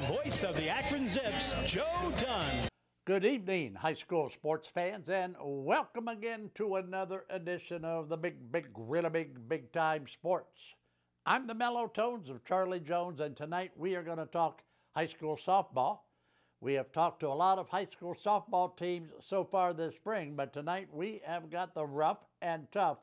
voice of the Akron Zips, Joe Dunn. Good evening, high school sports fans, and welcome again to another edition of the Big Time Sports. I'm the mellow tones of Charlie Jones, and tonight we are going to talk high school softball. We have talked to a lot of high school softball teams so far this spring, but tonight we have got the rough and tough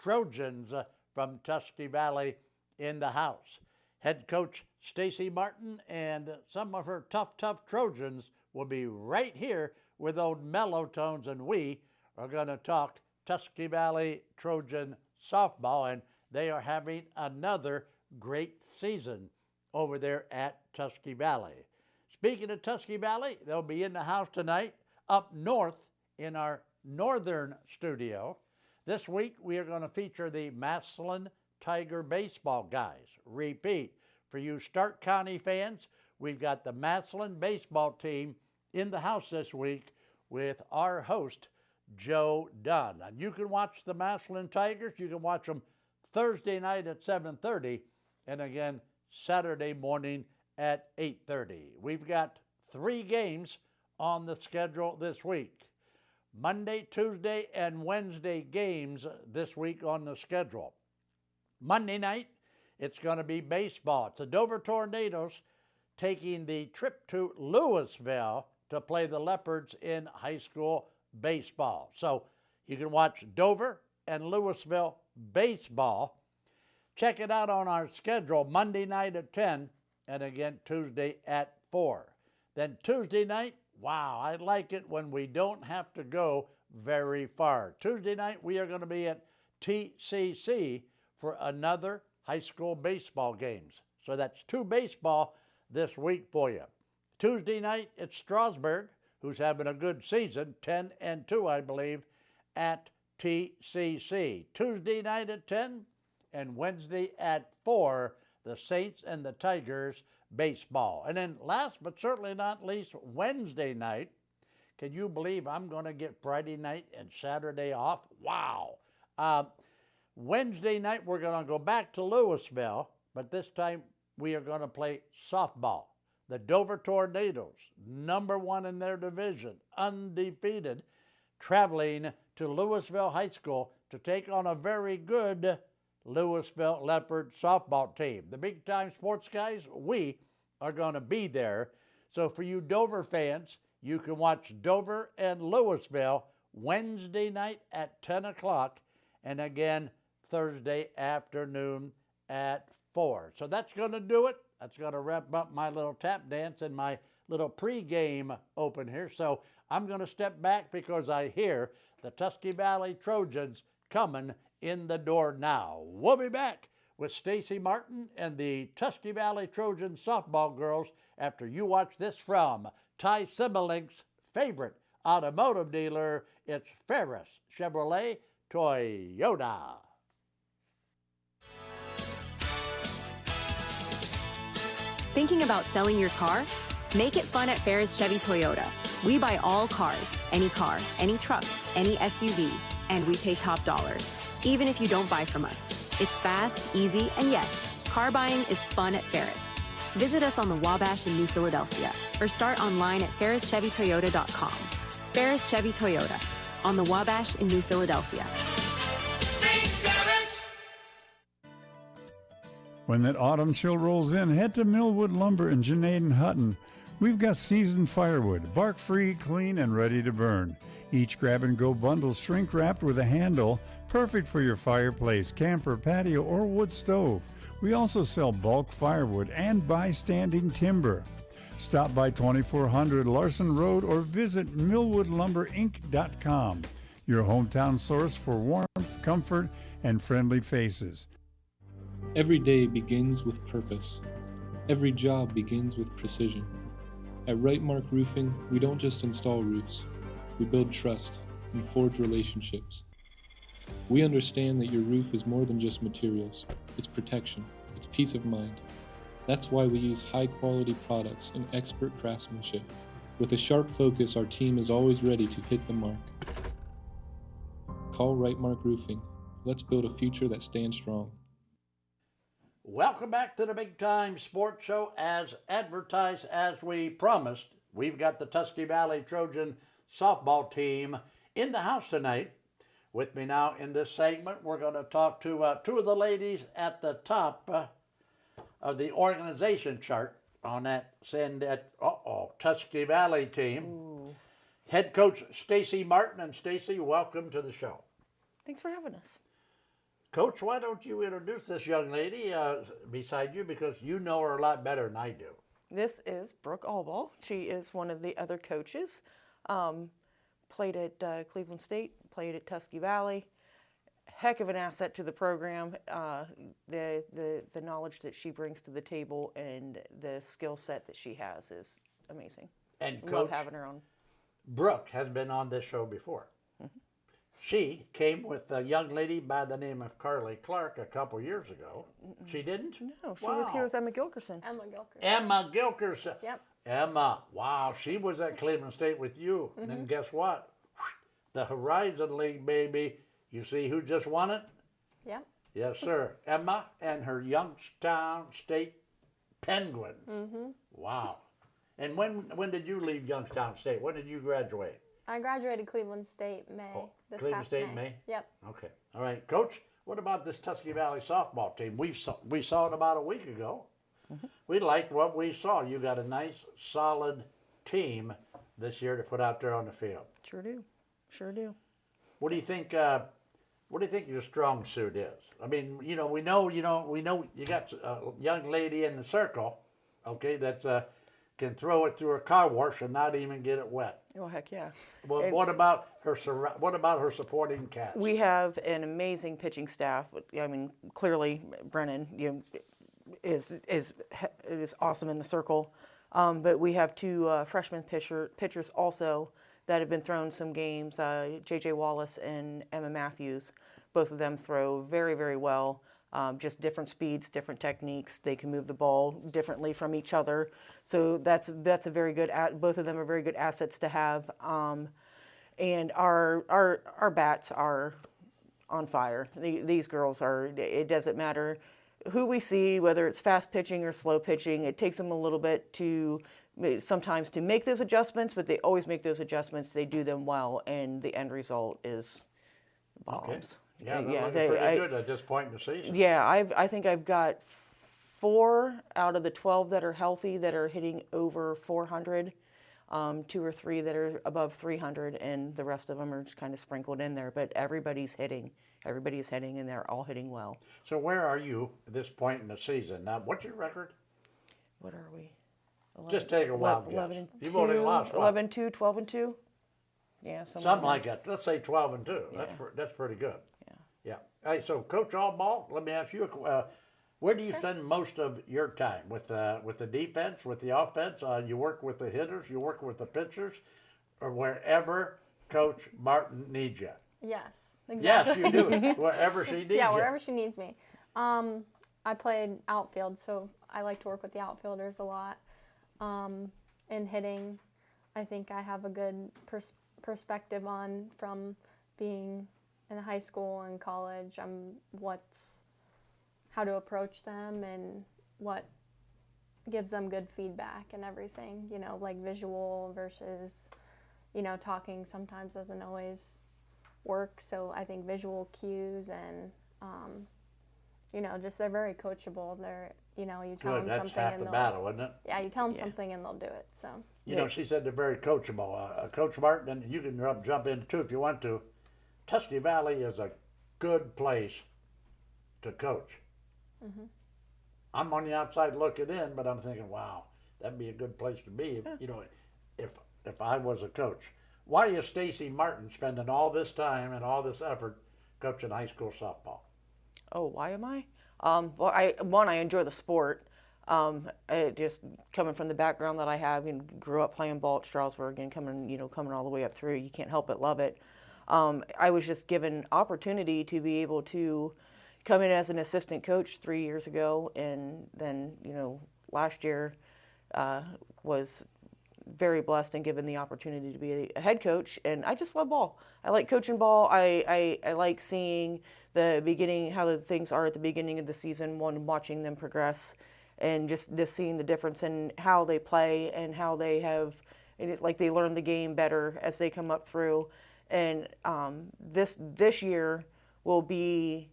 Trojans from Tusky Valley in the house. Head coach Stacy Martin and some of her tough Trojans will be right here with old mellow tones, and we are going to talk Tusky Valley Trojan softball, and they are having another great season over there at Tusky Valley. Speaking of Tusky Valley, they'll be in the house tonight up north in our northern studio. This week we are going to feature the Massillon Tiger baseball guys. Repeat, for you Stark County fans, we've got the Massillon baseball team in the house this week with our host, Joe Dunn. And you can watch the Massillon Tigers. You can watch them Thursday night at 7:30 and again Saturday morning at 8:30. We've got 3 games on the schedule this week. Monday, Tuesday, and Wednesday games this week on the schedule. Monday night, it's going to be baseball. It's the Dover Tornadoes taking the trip to Louisville to play the Leopards in high school baseball. So you can watch Dover and Louisville baseball. Check it out on our schedule Monday night at 10 and again Tuesday at 4. Then Tuesday night, wow, I like it when we don't have to go very far. Tuesday night, we are going to be at TCC for another high school baseball games. So that's 2 baseball this week for you. Tuesday night, it's Strasburg, who's having a good season, 10-2, I believe, at TCC. Tuesday night at 10 and Wednesday at 4, the Saints and the Tigers baseball. And then last but certainly not least, Wednesday night. Can you believe I'm going to get Friday night and Saturday off? Wow. Wednesday night, we're going to go back to Louisville, but this time we are going to play softball. The Dover Tornadoes, #1 in their division, undefeated, traveling to Louisville High School to take on a very good Louisville Leopard softball team. The Big Time Sports guys, we are going to be there. So for you Dover fans, you can watch Dover and Louisville Wednesday night at 10 o'clock and again Thursday afternoon at 4. So that's going to do it. That's going to wrap up my little tap dance and my little pregame open here. So I'm going to step back because I hear the Tusky Valley Trojans coming in the door now. We'll be back with Stacy Martin and the Tusky Valley Trojan softball girls after you watch this from Ty Simmelink's favorite automotive dealer. It's Ferris Chevrolet Toyota. Thinking about selling your car? Make it fun at Ferris Chevy Toyota. We buy all cars, any truck, any SUV, and we pay top dollar, even if you don't buy from us. It's fast, easy, and yes, car buying is fun at Ferris. Visit us on the Wabash in New Philadelphia or start online at ferrischevytoyota.com. Ferris Chevy Toyota on the Wabash in New Philadelphia. When that autumn chill rolls in, head to Millwood Lumber in Junaid and Hutton. We've got seasoned firewood, bark-free, clean, and ready to burn. Each grab-and-go bundle shrink-wrapped with a handle, perfect for your fireplace, camper, patio, or wood stove. We also sell bulk firewood and buy-standing timber. Stop by 2400 Larson Road or visit millwoodlumberinc.com, your hometown source for warmth, comfort, and friendly faces. Every day begins with purpose. Every job begins with precision. At Right Mark Roofing, we don't just install roofs. We build trust and forge relationships. We understand that your roof is more than just materials. It's protection. It's peace of mind. That's why we use high-quality products and expert craftsmanship. With a sharp focus, our team is always ready to hit the mark. Call Right Mark Roofing. Let's build a future that stands strong. Welcome back to the Big Time Sports Show. As advertised, as we promised, we've got the Tusky Valley Trojan softball team in the house tonight. With me now in this segment, we're going to talk to two of the ladies at the top of the organization chart on that Tusky Valley team. Ooh. Head coach Stacy Martin. And Stacy, welcome to the show. Thanks for having us. Coach, why don't you introduce this young lady beside you, because you know her a lot better than I do. This is Brooke Allball. She is one of the other coaches. Played at Cleveland State, played at Tusky Valley. Heck of an asset to the program. The knowledge that she brings to the table and the skill set that she has is amazing. And Love Coach having her on. Brooke has been on this show before. Mm-hmm. She came with a young lady by the name of Carly Clark a couple years ago. She didn't? No, she was here with Emma Gilkerson. Emma Gilkerson. Emma Gilkerson. Yep. Emma, wow, she was at Cleveland State with you. And then guess what? The Horizon League, baby. You see who just won it? Yep. Yes, sir. Emma and her Youngstown State Penguins. Wow. And when did you leave Youngstown State? When did you graduate? I graduated Cleveland State May. This Cleveland past State May? Yep. Okay. All right. Coach, what about this Tusky Valley softball team? We saw it about a week ago. We liked what we saw. You got a nice, solid team this year to put out there on the field. Sure do. Sure do. What do you think? What do you think your strong suit is? I mean, we know you got a young lady in the circle, okay, that's can throw it through a car wash and not even get it wet. Oh, heck yeah. Well, And what about her supporting cast? we have an amazing pitching staff. I mean, clearly Brennan is awesome in the circle. But we have two freshman pitchers also that have been thrown some games, J.J. Wallace and Emma Matthews. Both of them throw very, very well. Just different speeds, different techniques. They can move the ball differently from each other. So that's a very good. Both of them are very good assets to have. And our bats are on fire. These girls are. It doesn't matter who we see, whether it's fast pitching or slow pitching. It takes them a little bit sometimes to make those adjustments, but they always make those adjustments. They do them well, and the end result is bombs. Okay. Yeah, they're looking pretty good at this point in the season. Yeah, I think I've got 4 out of the 12 that are healthy that are hitting over 400, 2 or 3 that are above 300, and the rest of them are just kind of sprinkled in there. But everybody's hitting. Everybody is hitting, and they're all hitting well. So where are you at this point in the season? Now, what's your record? What are we? 11, Just take a wild guess. 11 You've 2, only lost what? 11 2, 12 and 2. Yeah, Something like that. Let's say 12 and 2. Yeah. That's pretty good. Yeah. Yeah. Hey, so Coach Allball, let me ask you, where do you spend most of your time? With the defense, with the offense? You work with the hitters, you work with the pitchers, or wherever Coach Martin needs you? Yes. Exactly. Yes, you do. Wherever she needs you. Yeah, wherever she needs me. I played outfield, so I like to work with the outfielders a lot. In hitting, I think I have a good perspective from being in high school and college, how to approach them and what gives them good feedback and everything, like visual versus, talking sometimes doesn't always work. So I think visual cues and, just they're very coachable. They're, you tell them That's something half and the they'll, battle, isn't it? yeah, you tell them something and they'll do it. So, She said they're very coachable. Coach Martin, and you can jump in too if you want to. Tusky Valley is a good place to coach. I'm on the outside looking in, but I'm thinking, wow, that'd be a good place to be. If I was a coach. Why is Stacy Martin spending all this time and all this effort coaching high school softball? Oh, why am I? Well, I enjoy the sport. Just coming from the background that I have, and grew up playing ball at Strasburg, and coming all the way up through, you can't help but love it. I was just given opportunity to be able to come in as an assistant coach 3 years ago, and then last year was very blessed and given the opportunity to be a head coach, and I just love ball. I like coaching ball. I like seeing the beginning, how the things are at the beginning of the season, watching them progress, and just seeing the difference in how they play and how they have, like they learn the game better as they come up through. And this year will be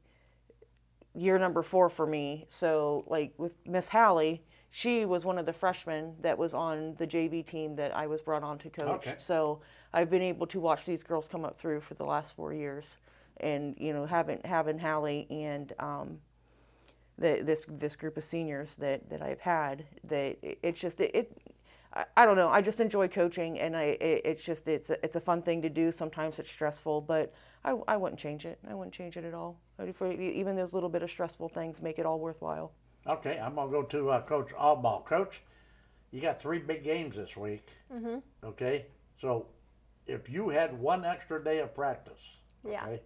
year number 4 for me. So like with Miss Hallie, she was one of the freshmen that was on the JV team that I was brought on to coach. Okay. So I've been able to watch these girls come up through for the last 4 years, and having Hallie and this group of seniors that I've had, that it's just I don't know. I just enjoy coaching, and it's a fun thing to do. Sometimes it's stressful, but I wouldn't change it. I wouldn't change it at all. Even those little bit of stressful things make it all worthwhile. Okay, I'm going to go to Coach Allball. Coach, you got 3 big games this week. Mm-hmm. Okay, so if you had 1 extra day of practice, Yeah. okay,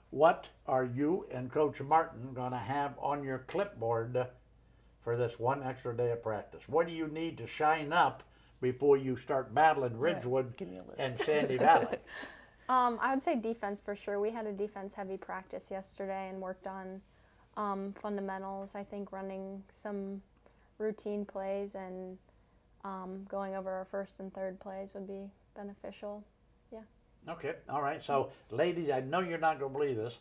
what are you and Coach Martin going to have on your clipboard for this 1 extra day of practice? What do you need to shine up before you start battling Ridgewood and Sandy Valley? I would say defense for sure. We had a defense-heavy practice yesterday and worked on fundamentals. I think running some routine plays and going over our first and third plays would be beneficial. Yeah. Okay, all right. So, ladies, I know you're not going to believe this.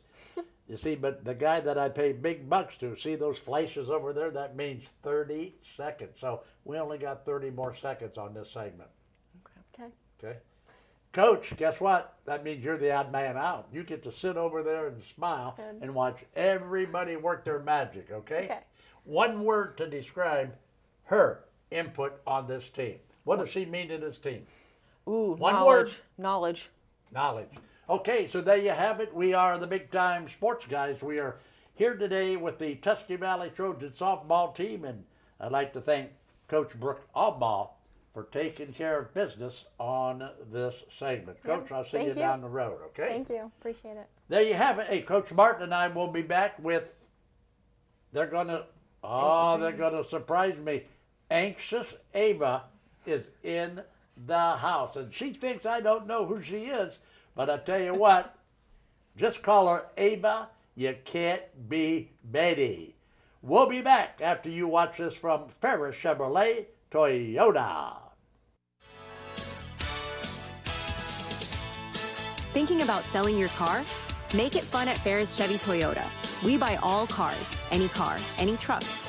You see, but the guy that I pay big bucks to, see those flashes over there? That means 30 seconds. So we only got 30 more seconds on this segment. Okay. Okay. Coach, guess what? That means you're the odd man out. You get to sit over there and smile and watch everybody work their magic, okay? Okay. 1 word to describe her input on this team. What does she mean to this team? Ooh, 1 knowledge. word. Knowledge. Knowledge. Okay, so there you have it. We are the Big Time Sports Guys. We are here today with the Tusky Valley Trojan softball team, and I'd like to thank Coach Brooke Allball for taking care of business on this segment. Coach, I'll see you down the road, okay? Thank you. Appreciate it. There you have it. Hey, Coach Martin and I will be back with, they're going to surprise me. Anxious Ava is in the house, and she thinks I don't know who she is, but I tell you what, just call her Ava. You can't be Betty. We'll be back after you watch this from Ferris Chevrolet Toyota. Thinking about selling your car? Make it fun at Ferris Chevy Toyota. We buy all cars, any truck,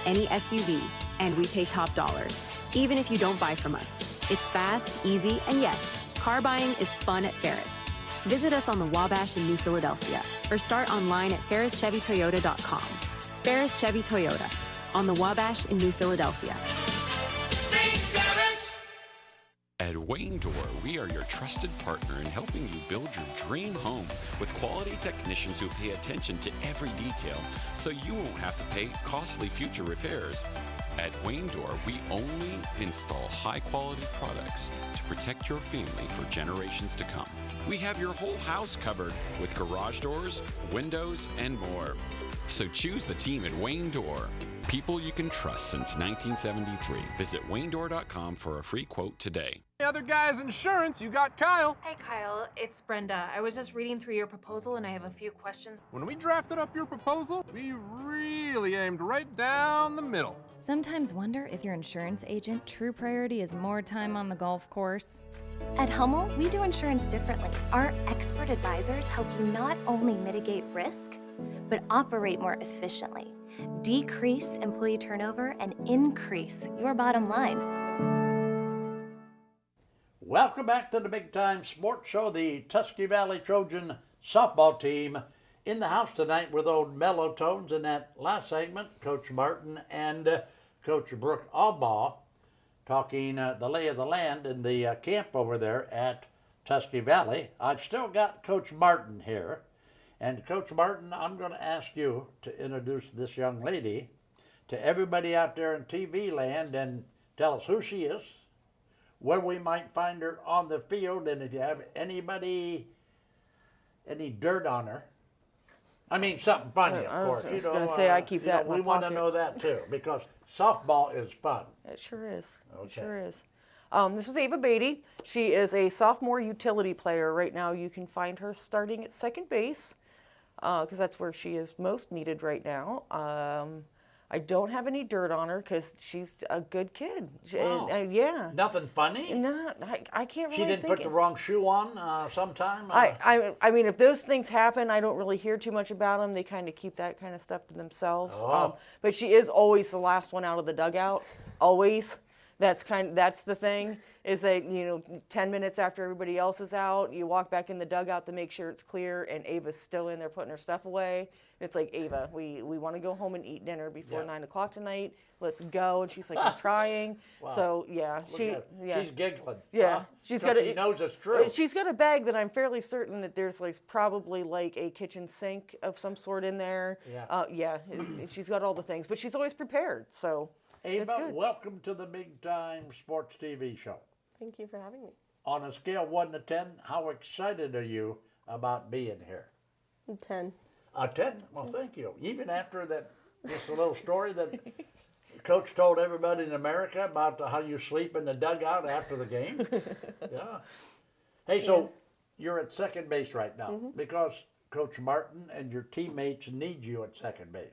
any SUV, and we pay top dollar, even if you don't buy from us. It's fast, easy, and yes, car buying is fun at Ferris. Visit us on the Wabash in New Philadelphia or start online at ferrischevytoyota.com. Ferris Chevy Toyota on the Wabash in New Philadelphia. At Wayne Door, we are your trusted partner in helping you build your dream home with quality technicians who pay attention to every detail so you won't have to pay costly future repairs. At Wayne Door, we only install high-quality products to protect your family for generations to come. We have your whole house covered with garage doors, windows, and more. So choose the team at Wayne Door. People you can trust since 1973. Visit WayneDoor.com for a free quote today. The other guy's insurance, you got Kyle. Hey Kyle, it's Brenda. I was just reading through your proposal and I have a few questions. When we drafted up your proposal, we really aimed right down the middle. Sometimes wonder if your insurance agent true priority is more time on the golf course. At Hummel, we do insurance differently. Our expert advisors help you not only mitigate risk, but operate more efficiently, decrease employee turnover, and increase your bottom line. Welcome back to the Big Time Sports Show. The Tusky Valley Trojan softball team in the house tonight with old Mellow Tones. In that last segment, Coach Martin and Coach Brooke Allball talking the lay of the land in the camp over there at Tusky Valley. I've still got Coach Martin here. And Coach Martin, I'm going to ask you to introduce this young lady to everybody out there in TV land and tell us who she is, where we might find her on the field, and if you have any dirt on her. I mean, something funny, of course. I was going to say, I keep that in my We want to pocket. know that, too, because softball is fun. It sure is. Okay. It sure is. This is Ava Beatty. She is a sophomore utility player. Right now you can find her starting at second base because that's where she is most needed right now. I don't have any dirt on her because she's a good kid. Wow. Yeah. Nothing funny? No, I can't really She didn't put the wrong shoe on sometime? I mean, if those things happen, I don't really hear too much about them. They kind of keep that kind of stuff to themselves. Oh. But she is always the last one out of the dugout. Always. That's the thing, is that, 10 minutes after everybody else is out, you walk back in the dugout to make sure it's clear, and Ava's still in there putting her stuff away. It's like, Ava, we want to go home and eat dinner before 9 o'clock tonight. Let's go. And she's like, I'm trying. Wow. So, yeah. She's giggling. Yeah. She knows it's true. She's got a bag that I'm fairly certain that there's probably a kitchen sink of some sort in there. Yeah. She's got all the things, but she's always prepared. So, Ava, welcome to the Big Time Sports TV show. Thank you for having me. On a scale of 1 to 10, how excited are you about being here? 10. A 10? Well, thank you. Even after this little story that Coach told everybody in America about how you sleep in the dugout after the game. Yeah. Hey, so you're at second base right now because Coach Martin and your teammates need you at second base.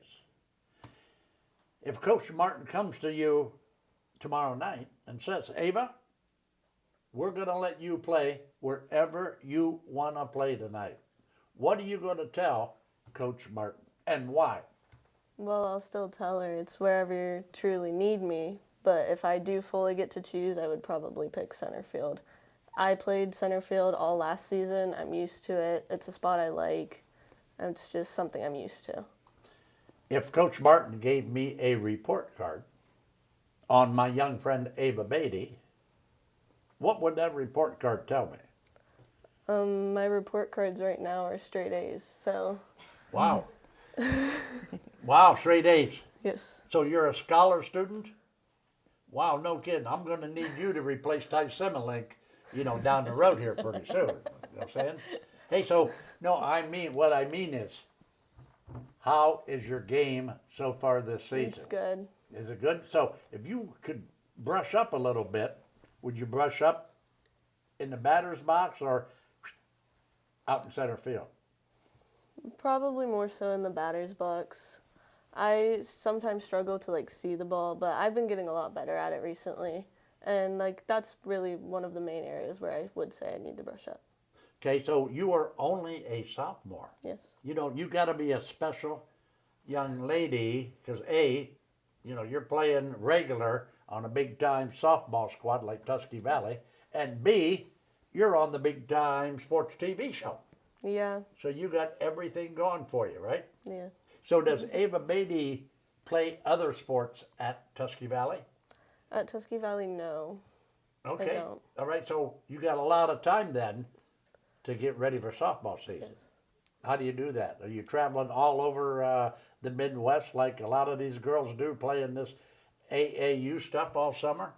If Coach Martin comes to you tomorrow night and says, Ava, we're going to let you play wherever you want to play tonight, what are you going to tell Coach Martin and why? Well, I'll still tell her it's wherever you truly need me, but if I do fully get to choose, I would probably pick center field. I played center field all last season. I'm used to it. It's a spot I like. It's just something I'm used to. If Coach Martin gave me a report card on my young friend Ava Beatty, what would that report card tell me? My report cards right now are straight A's, so. Wow. Wow, straight A's. Yes. So you're a scholar student? Wow, no kidding. I'm going to need you to replace Ty Similink, down the road here pretty soon. You know what I'm saying? Hey, so, no, what I mean is, how is your game so far this season? It's good. Is it good? So if you could brush up a little bit, would you brush up in the batter's box or out in center field? Probably more so in the batter's box. I sometimes struggle to see the ball, but I've been getting a lot better at it recently. And that's really one of the main areas where I would say I need to brush up. Okay, so you are only a sophomore. Yes. You got to be a special young lady because you're playing regular on a big-time softball squad like Tusky Valley, and B, you're on the big-time sports TV show. Yeah. So you got everything going for you, right? Yeah. So does Ava Beatty play other sports at Tusky Valley? At Tusky Valley, no. Okay. I don't. All right, so you got a lot of time then to get ready for softball season. Yes. How do you do that? Are you traveling all over the Midwest like a lot of these girls do, playing this AAU stuff all summer?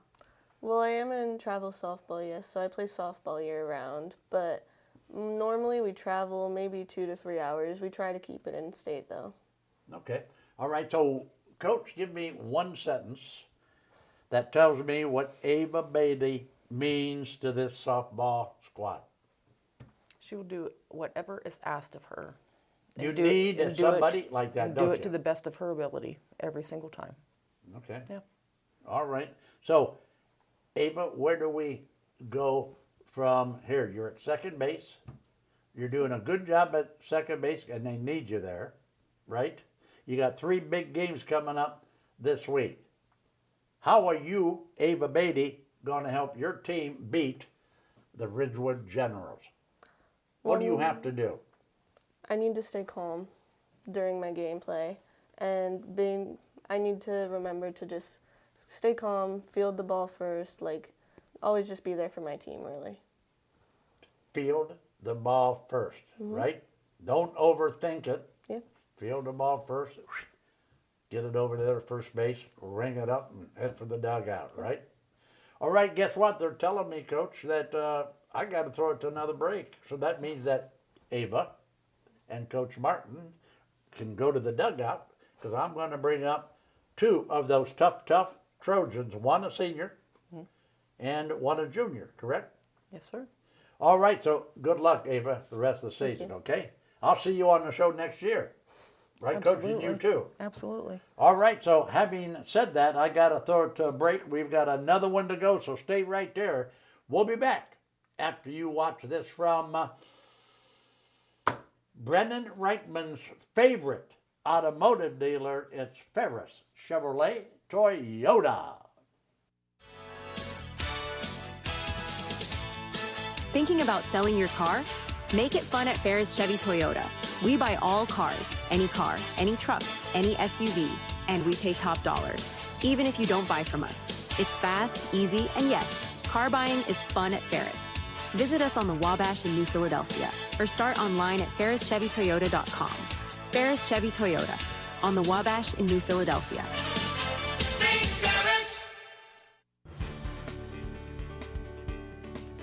Well, I am in travel softball, yes, so I play softball year-round, but normally we travel maybe 2 to 3 hours. We try to keep it in state, though. Okay. All right, so, Coach, give me one sentence that tells me what Ava Beatty means to this softball squad. She will do whatever is asked of her. You need somebody like that, don't you? Do it to the best of her ability every single time. Okay. Yeah. All right. So, Ava, where do we go from here? You're at second base. You're doing a good job at second base, and they need you there, right? You got 3 big games coming up this week. How are you, Ava Beatty, going to help your team beat the Ridgewood Generals? What do you have to do? I need to stay calm during my gameplay, and I need to remember to just stay calm, field the ball first, always just be there for my team, really. Field the ball first, right? Don't overthink it. Yeah. Field the ball first, get it over there to first base, ring it up, and head for the dugout, right? All right, guess what? They're telling me, Coach, that I got to throw it to another break. So that means that Ava and Coach Martin can go to the dugout because I'm going to bring up 2 of those tough Trojans, one a senior and one a junior, correct? Yes, sir. All right, so good luck, Ava, the rest of the Thank season, you. okay? I'll see you on the show next year. Right, Coach, and you too. Absolutely. All right, so having said that, I got to throw it to a break. We've got another one to go, so stay right there. We'll be back after you watch this from Brennan Reichman's favorite automotive dealer. It's Ferris Chevrolet Toyota. Thinking about selling your car? Make it fun at Ferris Chevy Toyota. We buy all cars, any truck, any SUV, and we pay top dollar, even if you don't buy from us. It's fast, easy, and yes, car buying is fun at Ferris. Visit us on the Wabash in New Philadelphia or start online at ferrischevytoyota.com. Ferris Chevy Toyota on the Wabash in New Philadelphia.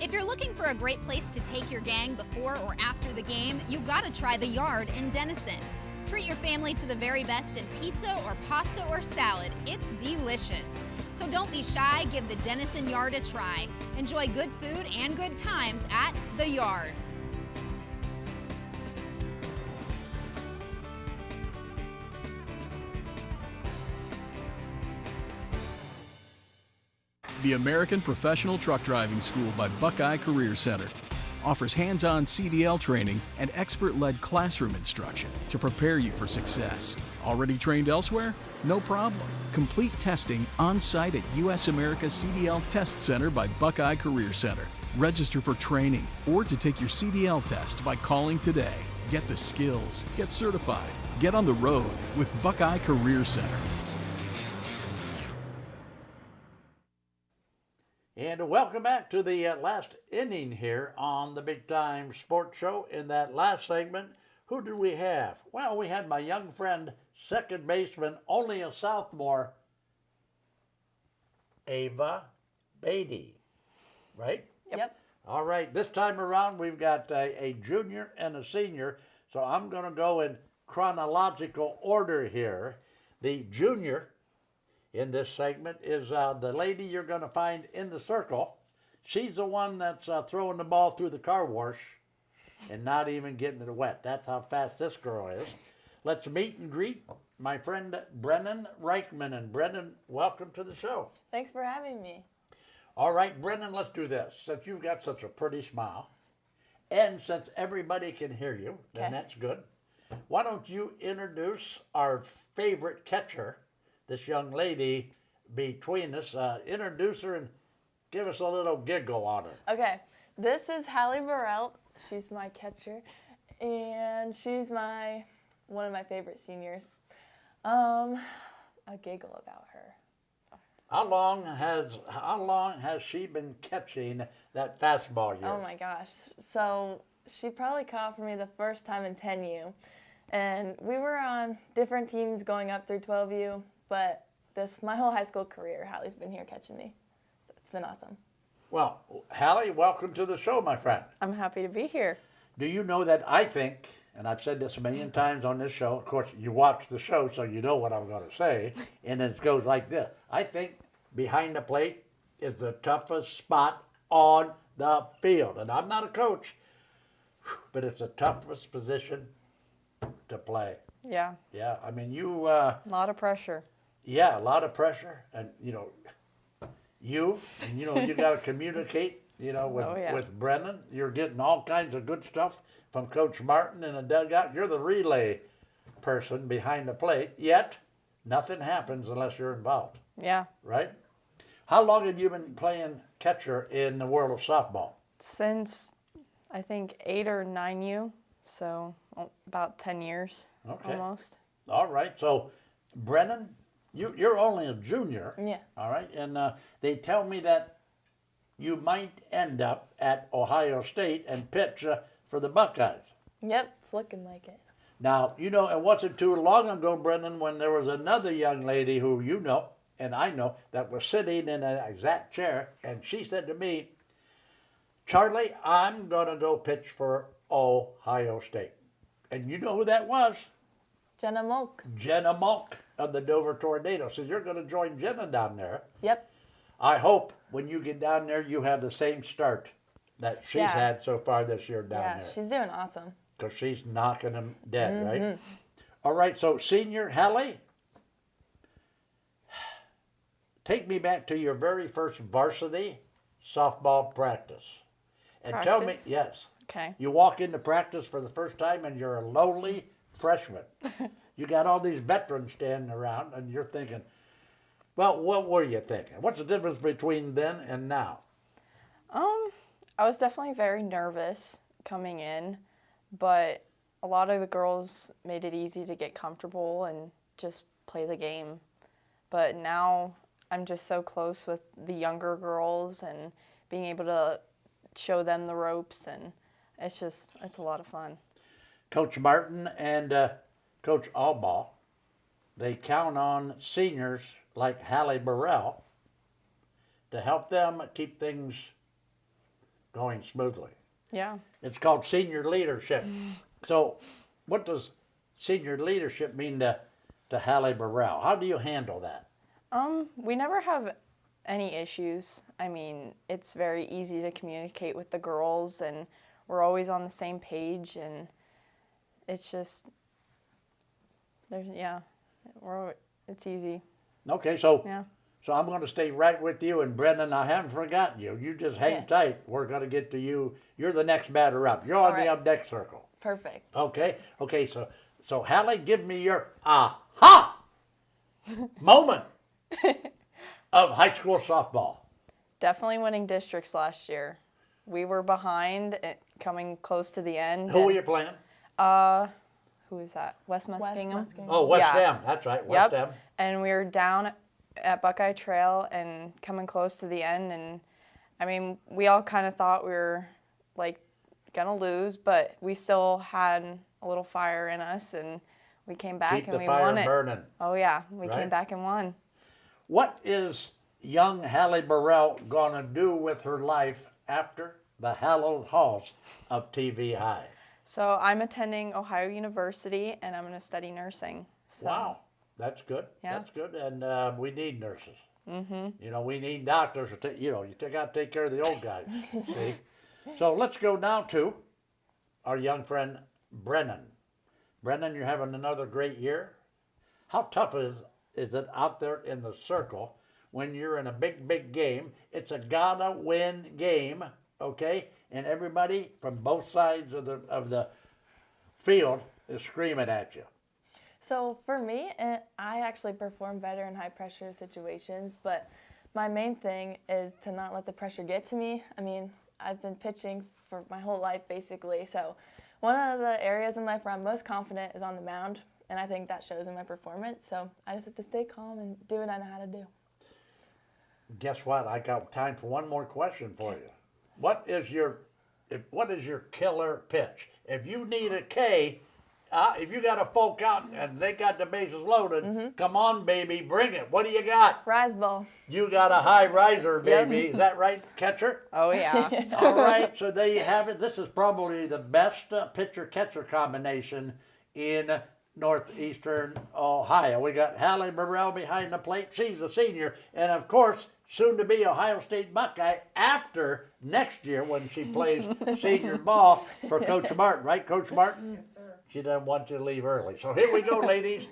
If you're looking for a great place to take your gang before or after the game, you've got to try the Yard in Denison. Treat your family to the very best in pizza or pasta or salad. It's delicious. So don't be shy, give the Denison Yard a try. Enjoy good food and good times at the Yard. The American Professional Truck Driving School by Buckeye Career Center offers hands-on CDL training and expert-led classroom instruction to prepare you for success. Already trained elsewhere? No problem. Complete testing on-site at U.S. America CDL Test Center by Buckeye Career Center. Register for training or to take your CDL test by calling today. Get the skills, get certified, get on the road with Buckeye Career Center. And welcome back to the last inning here on the Big Time Sports Show. In that last segment, who did we have? Well, we had my young friend, second baseman, only a sophomore, Ava Beatty, right? Yep. All right, this time around we've got a junior and a senior, so I'm going to go in chronological order here. The junior in this segment is the lady you're going to find in the circle. She's the one that's throwing the ball through the car wash and not even getting it wet. That's how fast this girl is. Let's meet and greet my friend Brennan Reichman. And Brennan, welcome to the show. Thanks for having me. All right, Brennan, let's do this. Since you've got such a pretty smile, and since everybody can hear you, then that's good. Why don't you introduce our favorite catcher, this young lady between us. Introduce her and give us a little giggle on her. Okay, this is Hallie Burrell. She's my catcher, and she's one of my favorite seniors. A giggle about her. How long has she been catching that fastball here? Oh my gosh! So she probably caught for me the first time in 10U, and we were on different teams going up through 12U. But my whole high school career, Hallie's been here catching me. So it's been awesome. Well, Hallie, welcome to the show, my friend. I'm happy to be here. Do you know that I think, and I've said this a million times on this show, of course, you watch the show, so you know what I'm going to say, and it goes like this. I think behind the plate is the toughest spot on the field. And I'm not a coach, but it's the toughest position to play. Yeah. Yeah, I mean, you... a lot of pressure. Yeah, a lot of pressure, and you got to communicate, with Brennan. You're getting all kinds of good stuff from Coach Martin in the dugout. You're the relay person behind the plate, yet nothing happens unless you're involved. Yeah. Right? How long have you been playing catcher in the world of softball? Since, I think, 8 or 9U, so about 10 years, almost. All right, so Brennan, you're only a junior. Yeah. All right, and they tell me that you might end up at Ohio State and pitch for the Buckeyes. Yep, it's looking like it. Now, it wasn't too long ago, Brennan, when there was another young lady who you know and I know that was sitting in that exact chair, and she said to me, Charlie, I'm going to go pitch for Ohio State. And you know who that was? Jenna Mulk. Jenna Mulk of the Dover Tornadoes. So you're going to join Jenna down there. Yep. I hope when you get down there, you have the same start that she's had so far this year down there. Yeah, she's doing awesome. Because she's knocking them dead, right? All right, so senior Hallie, take me back to your very first varsity softball practice. And tell me, yes. Okay. You walk into practice for the first time and you're a lowly freshman. You got all these veterans standing around and you're thinking, well, what were you thinking? What's the difference between then and now? I was definitely very nervous coming in, but a lot of the girls made it easy to get comfortable and just play the game. But now I'm just so close with the younger girls and being able to show them the ropes, and it's a lot of fun. Coach Martin and Coach Albaugh, they count on seniors like Hallie Burrell to help them keep things going smoothly. Yeah. It's called senior leadership. So what does senior leadership mean to Hallie Burrell? How do you handle that? We never have any issues. I mean, it's very easy to communicate with the girls, and we're always on the same page, and it's just, it's easy. Okay, so I'm going to stay right with you, and Brendan, I haven't forgotten you. You just hang tight. We're going to get to you. You're the next batter up. You're on the up deck circle. Perfect. Okay, so Hallie, give me your aha moment of high school softball. Definitely winning districts last year. We were behind, coming close to the end. Who were you playing? Who is that? West Muskingum? Oh, West Ham. That's right, West Ham. And we were down at Buckeye Trail and coming close to the end. And, I mean, we all kind of thought we were, like, going to lose, but we still had a little fire in us, and we came back and we won it. Burning. Oh, yeah. We came back and won. What is young Hallie Burrell going to do with her life after the hallowed halls of TV High? So I'm attending Ohio University, and I'm going to study nursing. So. Wow, that's good. Yeah. That's good, and we need nurses. You know, we need doctors. You got to take care of the old guys. See? So let's go now to our young friend Brennan. Brennan, you're having another great year. How tough is it out there in the circle when you're in a big game? It's a gotta win game, okay? And everybody from both sides of the field is screaming at you. So for me, I actually perform better in high pressure situations, but my main thing is to not let the pressure get to me. I mean, I've been pitching for my whole life basically, so one of the areas in life where I'm most confident is on the mound, and I think that shows in my performance, so I just have to stay calm and do what I know how to do. Guess what? I got time for one more question for you. What is your killer pitch? If you need a K, if you got a folk out and they got the bases loaded, come on, baby, bring it. What do you got? Rise ball. You got a high riser, baby. Is that right, catcher? Oh, yeah. All right, so there you have it. This is probably the best pitcher-catcher combination in northeastern Ohio. We got Hallie Burrell behind the plate. She's a senior. And, of course, soon to be Ohio State Buckeye after next year when she plays senior ball for Coach Martin. Right, Coach Martin? Yes, sir. She doesn't want you to leave early. So here we go, ladies.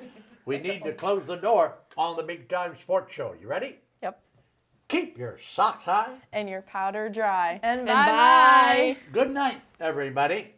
We need to close the door on the Big Time Sports Show. You ready? Yep. Keep your socks high. And your powder dry. And bye-bye. Good night, everybody.